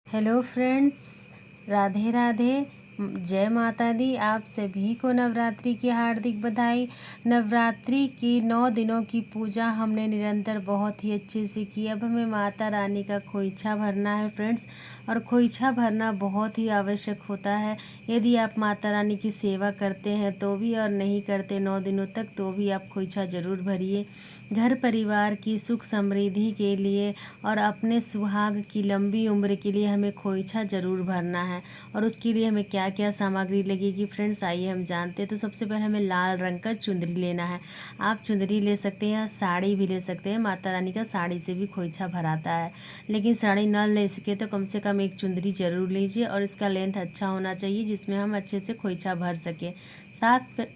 Hello friends, Radhe Radhe. जय माता दी। आप सभी को नवरात्रि की हार्दिक बधाई। नवरात्रि की 9 दिनों की पूजा हमने निरंतर बहुत ही अच्छे से की। अब हमें माता रानी का खोइछा भरना है फ्रेंड्स, और खोइछा भरना बहुत ही आवश्यक होता है। यदि आप माता रानी की सेवा करते हैं तो भी, और नहीं करते 9 दिनों तक तो भी आप खोइछा ज़रूर भरिए। घर परिवार की सुख समृद्धि के लिए और अपने सुहाग की लंबी उम्र के लिए हमें खोइछा ज़रूर भरना है। और उसके लिए हमें क्या क्या सामग्री लगेगी फ्रेंड्स, आइए हम जानते हैं। तो सबसे पहले हमें लाल रंग का चुंदरी लेना है। आप चुंदरी ले सकते हैं या साड़ी भी ले सकते हैं। माता रानी का साड़ी से भी खोइछा भराता है, लेकिन साड़ी न ले सके तो कम से कम एक चुंदरी ज़रूर लीजिए, और इसका लेंथ अच्छा होना चाहिए जिसमें हम अच्छे से खोइछा भर सकें। साथ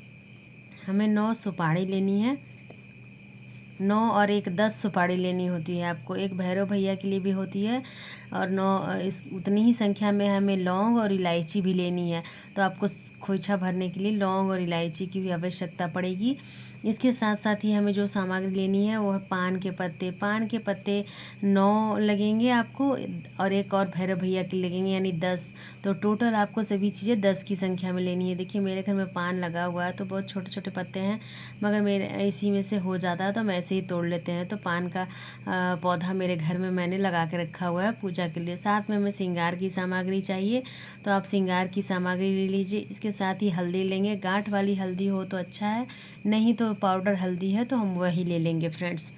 हमें 9 सुपारी लेनी है। 9 और एक 10 सुपारी लेनी होती है आपको। एक भैरव भैया के लिए भी होती है, और 9 इस उतनी ही संख्या में हमें लौंग और इलायची भी लेनी है। तो आपको खोइछा भरने के लिए लौंग और इलायची की भी आवश्यकता पड़ेगी। इसके साथ साथ ही हमें जो सामग्री लेनी है वो है पान के पत्ते। पान के पत्ते 9 लगेंगे आपको, और एक और भैरव भैया के लगेंगे, यानी 10। तो टोटल आपको सभी चीज़ें 10 की संख्या में लेनी है। देखिए मेरे घर में पान लगा हुआ है तो बहुत छोटे छोटे पत्ते हैं, मगर मेरे इसी में से हो जाता है तो हम ऐसे ही तोड़ लेते हैं। तो पान का पौधा मेरे घर में मैंने लगा के रखा हुआ है पूजा के लिए। साथ में हमें श्रृंगार की सामग्री चाहिए, तो आप श्रृंगार की सामग्री ले लीजिए। इसके साथ ही हल्दी लेंगे। गांठ वाली हल्दी हो तो अच्छा है, नहीं तो पाउडर हल्दी है तो हम वही ले लेंगे फ्रेंड्स।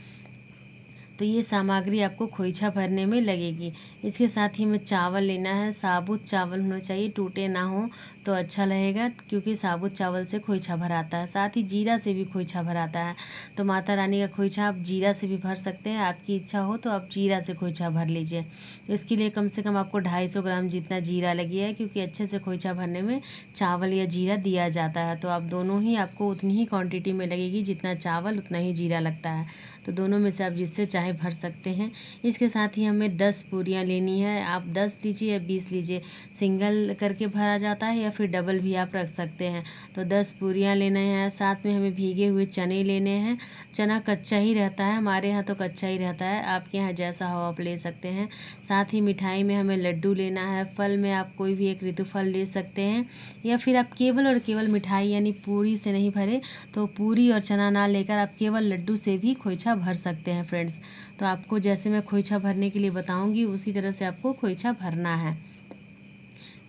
तो ये सामग्री आपको खोइछा भरने में लगेगी। इसके साथ ही हमें चावल लेना है। साबुत चावल होना चाहिए, टूटे ना हो तो अच्छा रहेगा, क्योंकि साबुत चावल से खोइछा भराता है। साथ ही जीरा से भी खोइछा भराता है। तो माता रानी का खोइछा आप जीरा से भी भर सकते हैं। आपकी इच्छा हो तो आप जीरा से खोइछा भर लीजिए। इसके लिए कम से कम आपको 250 ग्राम जितना जीरा लगी है, क्योंकि अच्छे से खोइछा भरने में चावल या जीरा दिया जाता है। तो आप दोनों ही आपको उतनी ही क्वांटिटी में लगेगी, जितना चावल उतना ही जीरा लगता है। तो दोनों में से आप जिससे चाहे भर सकते हैं। इसके साथ ही हमें 10 पूरियाँ लेनी है। आप 10 लीजिए या 20 लीजिए, सिंगल करके भरा जाता है या फिर डबल भी आप रख सकते हैं। तो 10 पूरियाँ लेना है। साथ में हमें भीगे हुए चने लेने हैं। चना कच्चा ही रहता है, हमारे यहाँ तो कच्चा ही रहता है, आपके यहाँ जैसा हो आप ले सकते हैं। साथ ही मिठाई में हमें लड्डू लेना है। फल में आप कोई भी एक ऋतु फल ले सकते हैं, या फिर आप केवल और केवल मिठाई यानी पूरी से नहीं भरे तो पूरी और चना ना लेकर आप केवल लड्डू से भी खोइछा भर सकते हैं फ्रेंड्स। तो आपको जैसे मैं खोइछा भरने के लिए बताऊंगी उसी तरह से आपको खोइछा भरना है।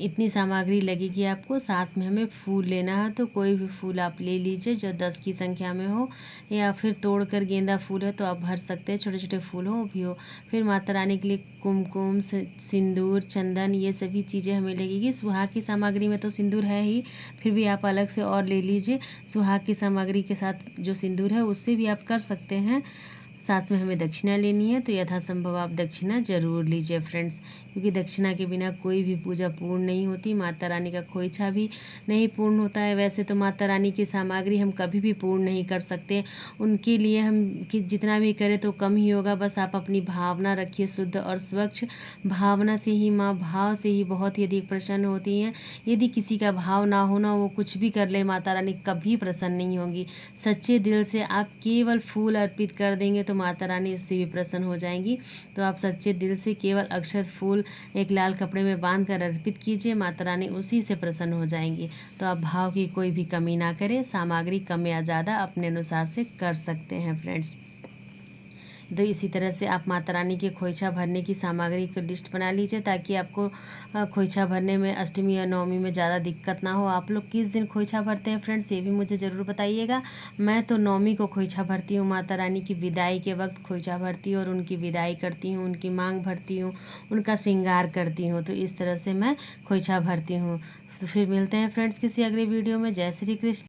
इतनी सामग्री लगेगी आपको। साथ में हमें फूल लेना है, तो कोई भी फूल आप ले लीजिए जो 10 की संख्या में हो, या फिर तोड़कर गेंदा फूल है तो आप भर सकते हैं, छोटे छोटे फूल हो भी हो। फिर माता रानी के लिए कुमकुम, सिंदूर, चंदन, ये सभी चीज़ें हमें लगेगी। सुहाग की सामग्री में तो सिंदूर है ही, फिर भी आप अलग से और ले लीजिए। सुहाग की सामग्री के साथ जो सिंदूर है उससे भी आप कर सकते हैं। साथ में हमें दक्षिणा लेनी है, तो यथासंभव आप दक्षिणा ज़रूर लीजिए फ्रेंड्स, क्योंकि दक्षिणा के बिना कोई भी पूजा पूर्ण नहीं होती। माता रानी का खोइछा भी नहीं पूर्ण होता है। वैसे तो माता रानी की सामग्री हम कभी भी पूर्ण नहीं कर सकते, उनके लिए हम कि जितना भी करें तो कम ही होगा। बस आप अपनी भावना रखिए शुद्ध और स्वच्छ। भावना से ही माँ, भाव से ही बहुत ही अधिक प्रसन्न होती हैं। यदि किसी का भाव ना होना, वो कुछ भी कर ले, माता रानी कभी प्रसन्न नहीं होंगी। सच्चे दिल से आप केवल फूल अर्पित कर देंगे तो माता रानी इससे भी प्रसन्न हो जाएंगी। तो आप सच्चे दिल से केवल अक्षत फूल एक लाल कपड़े में बांध कर अर्पित कीजिए, माता रानी उसी से प्रसन्न हो जाएंगी। तो आप भाव की कोई भी कमी ना करें। सामग्री कम या ज़्यादा अपने अनुसार से कर सकते हैं फ्रेंड्स। तो इसी तरह से आप माता रानी के खोइछा भरने की सामग्री की लिस्ट बना लीजिए, ताकि आपको खोइछा भरने में अष्टमी या नवमी में ज़्यादा दिक्कत ना हो। आप लोग किस दिन खोइछा भरते हैं फ्रेंड्स, ये भी मुझे ज़रूर बताइएगा। मैं तो नवमी को खोइछा भरती हूँ। माता रानी की विदाई के वक्त खोइछा भरती हूँ, और उनकी विदाई करती हूँ, उनकी मांग भरती हूँ, उनका श्रृंगार करती हूँ। तो इस तरह से मैं खोइछा भरती हूँ। तो फिर मिलते हैं फ्रेंड्स किसी अगले वीडियो में। जय श्री कृष्ण।